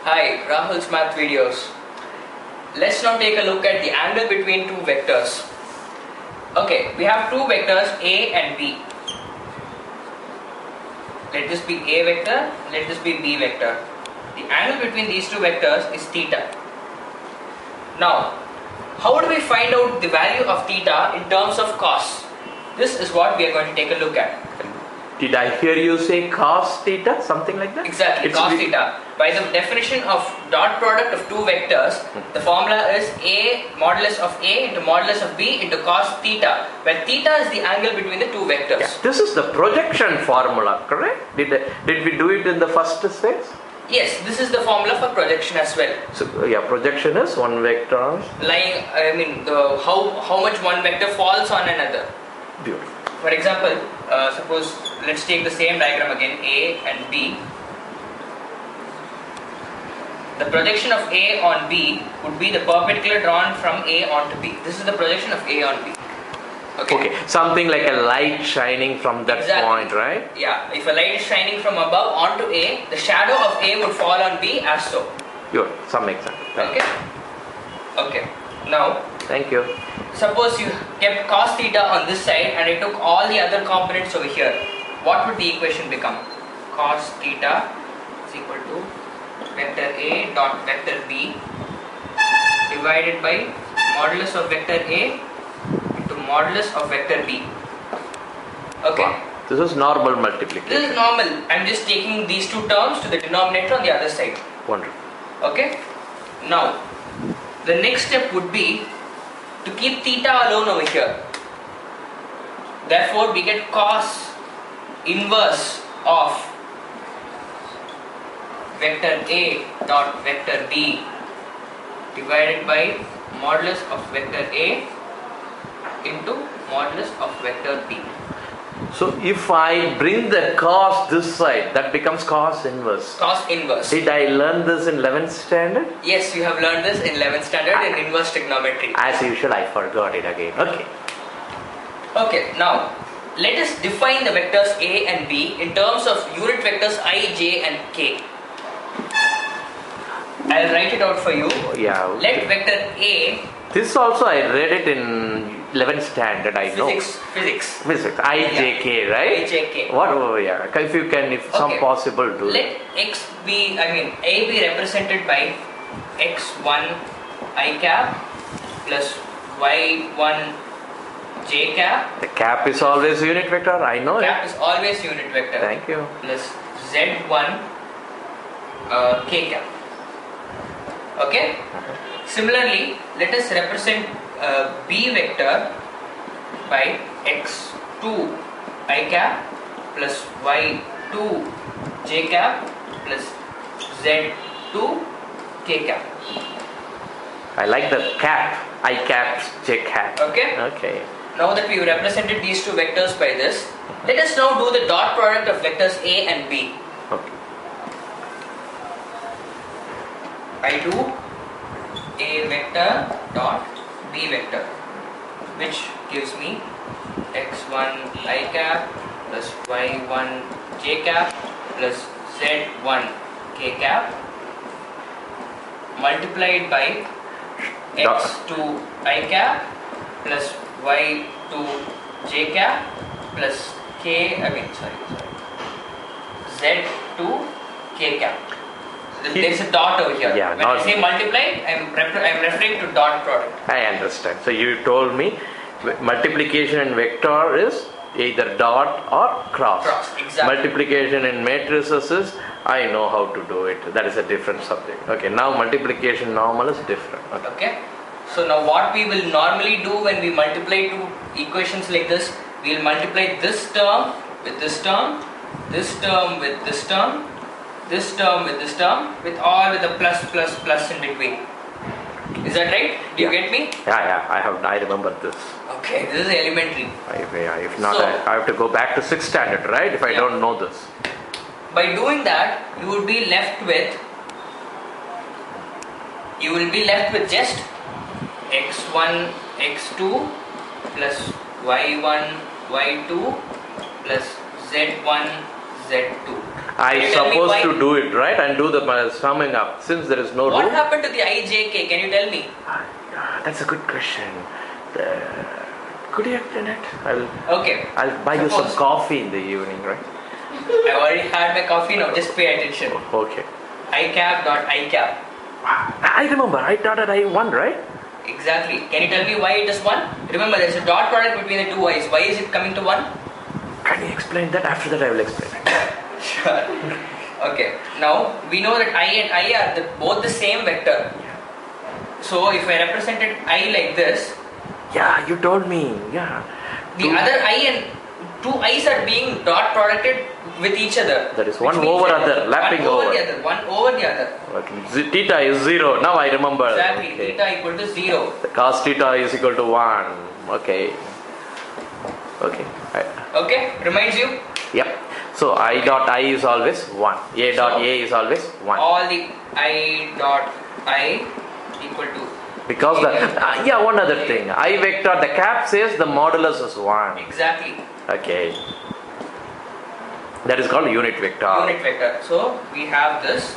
Hi, Rahul's math videos. Let's now take a look at the angle between two vectors. Okay, we have two vectors A and B. Let this be A vector, let this be B vector. The angle between these two vectors is theta. Now, how do we find out the value of theta in terms of cos? This is what we are going to take a look at. Did I hear you say cos theta, something like that? Exactly, cos theta. By the definition of dot product of two vectors, the formula is A modulus of A into modulus of B into cos theta, where theta is the angle between the two vectors. Yeah. This is the projection formula, correct? Did we do it in the first phase? Yes, this is the formula for projection as well. So yeah, projection is one vector Lying, how much one vector falls on another. Beautiful. For example, suppose let's take the same diagram again, A and B. The projection of A on B would be the perpendicular drawn from A onto B. This is the projection of A on B. Okay, something like a light shining from that point, right? Yeah, if a light is shining from above onto A, the shadow of A would fall on B as so. Good, some example. Okay, now thank you. Suppose you kept cos theta on this side and I took all the other components over here. What would the equation become? Cos theta is equal to vector A dot vector B divided by modulus of vector A into modulus of vector B. Okay. Wow. This is normal multiplication. This is normal. I'm just taking these two terms to the denominator on the other side. Wonderful. Okay. Now, the next step would be to keep theta alone over here. Therefore, we get cos inverse of vector A dot vector B divided by modulus of vector A into modulus of vector B. So if I bring the cos this side, that becomes cos inverse. Cos inverse. Did I learn this in 11th standard? Yes, you have learned this in 11th standard in inverse trigonometry. As usual, I forgot it again. Okay. Okay, now let us define the vectors A and B in terms of unit vectors I, J and K. I'll write it out for you. Yeah. Okay. Let vector A. This also I read it in 11th standard. I know. Physics. I, J, K, right? I, J, K. What? Oh, yeah. If you can, if some possible, do. Let X be. A be represented by X1 I cap plus Y1 J cap. The cap is always unit vector. I know Cap it. is always unit vector. Thank you. Plus Z1 K cap. Okay. Similarly, let us represent B vector by X2 I cap plus Y2 J cap plus Z2 K cap. I like the cap. I cap, J cap. Okay. Okay. Now that we have represented these two vectors by this, let us now do the dot product of vectors A and B. Okay. I do A vector dot B vector, which gives me X1 I cap plus Y1 J cap plus Z1 K cap multiplied by X2 I cap plus Y2 J cap plus Z2 K cap. There is a dot over here. Yeah, when I say multiply, I'm referring to dot product. I understand. So you told me multiplication in vector is either dot or cross. Exactly. Multiplication in matrices is, I know how to do it. That is a different subject. Okay, now multiplication normal is different. Okay. So now what we will normally do when we multiply two equations like this, we will multiply this term with this term, this term with this term, this term with this term, with a plus in between. Is that right? Do you get me? Yeah, I remember this. Okay, this is elementary. If not, I have to go back to 6th standard, right? If I don't know this. By doing that, you will be left with just X1 X2 plus Y1 Y2 plus Z1 Z2. I Can you tell me supposed why? to do it right and do the summing up. Since there is no What room. happened to the IJK? Can you tell me? That's a good question. Could you explain it? Okay. I'll buy you some Suppose- coffee in the evening, right? I already had my coffee now. Just pay attention. Okay. ICAP. I remember. I thought that I won, right? Exactly. Can you tell me why it is 1? Remember, there's a dot product between the two i's. Why is it coming to 1? Can you explain that? After that, I will explain it. Sure. Okay. Now we know that I and I are both the same vector. So if I represented I like this, Yeah, you told me. Yeah. the other I and two i's are being dot producted with each other. That is which one means over that other, lapping one over over. the other. One over the other. Okay. Theta is 0. Now I remember. Exactly. Okay. Theta equal to 0. The cos theta is equal to 1. Okay. Okay. Okay. Reminds you? Yep. So I dot I is always 1. A dot A is always 1. All the I dot I equal to. Because one other thing. I vector, the cap says the modulus is 1. Exactly. Okay. That is called unit vector. Unit vector. So we have this.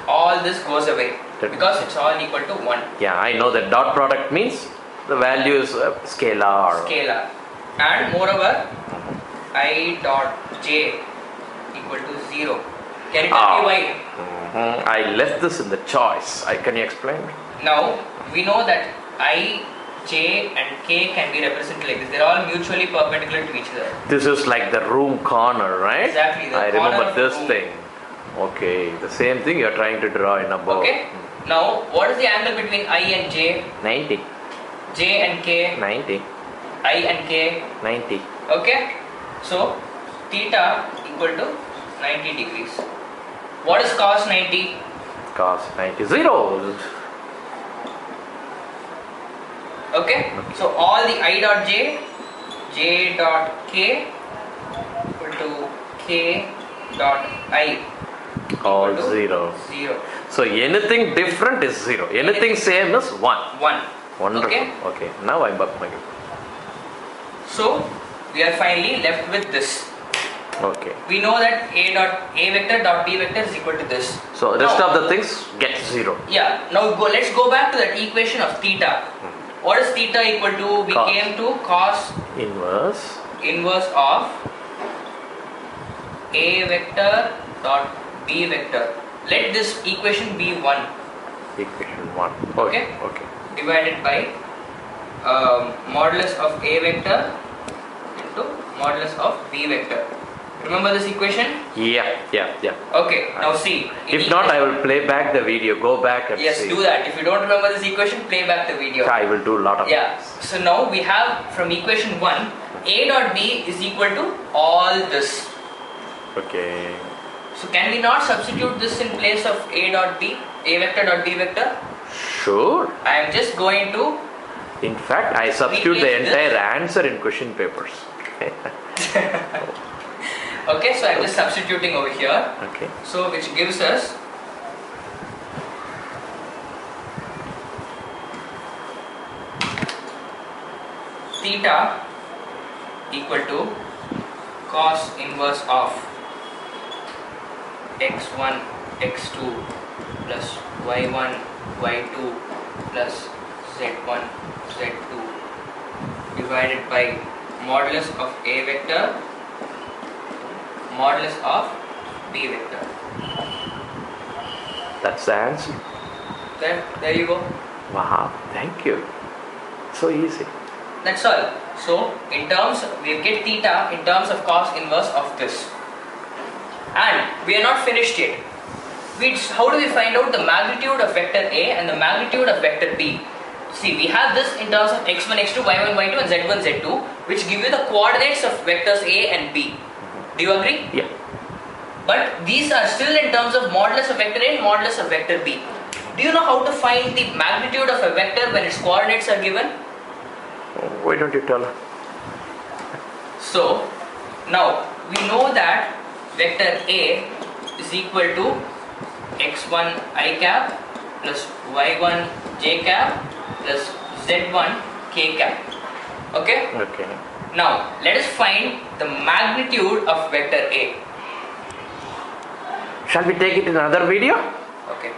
All this goes away because it's all equal to 1. Yeah, I know that dot product means the value is scalar. Scalar. And moreover, I dot j equal to 0. Can you tell me why? I left this in the choice. Can you explain? Now we know that I, j and k can be represented like this. They're all mutually perpendicular to each other. This is like the room corner, right? Exactly, the I corner remember of this room. thing. Okay, the same thing you're trying to draw in a bow. Okay. Now what is the angle between I and j? 90. J and k? 90. I and k? 90. Okay. So theta equal to 90 degrees. What is cos 90? Cos 90. 0. Okay. So all the I dot j, j dot k equal to k dot I. All equal to 0. 0. So anything different is 0. Anything same is 1. 1. Wonderful. Okay. Okay. Now I'm back. So we are finally left with this. Okay. We know that a vector dot b vector is equal to this. So rest Now- of the things get 0. Yeah. Now let's go back to that equation of theta. What is theta equal to? We Cos. came to cos Inverse. of a vector dot b vector. Let this equation be 1 Equation 1. Okay. Okay. divided by modulus of a vector into modulus of b vector. Remember this equation? Yeah. Okay. Now see. in If not, I will play back the video. Go back and Yes, see. do that. If you don't remember this equation, play back the video. I will do a lot of Yeah. So now we have from equation 1, a dot b is equal to all this. Okay. So can we not substitute this in place of a dot b, a vector dot b vector? Sure. I am just going to. In fact, I substitute the Replace this. entire answer in question papers. Okay, so I am just substituting over here. Okay. So which gives us theta equal to cos inverse of x1 x2 plus y1 y2 plus z1 z2 divided by modulus of a vector modulus of b vector. That's the answer. There you go. Wow. Thank you. So easy. That's all. So in terms, we get theta in terms of cos inverse of this. And we are not finished yet. How do we find out the magnitude of vector A and the magnitude of vector B? See, we have this in terms of x1, x2, y1, y2 and z1, z2, which give you the coordinates of vectors A and B. Do you agree? Yeah. But these are still in terms of modulus of vector A and modulus of vector B. Do you know how to find the magnitude of a vector when its coordinates are given? Why don't you tell her? So, now we know that vector A is equal to x1 I cap plus y1 j cap plus z1 k cap. Okay? Okay. Now let us find the magnitude of vector A. Shall we take it in another video? Okay.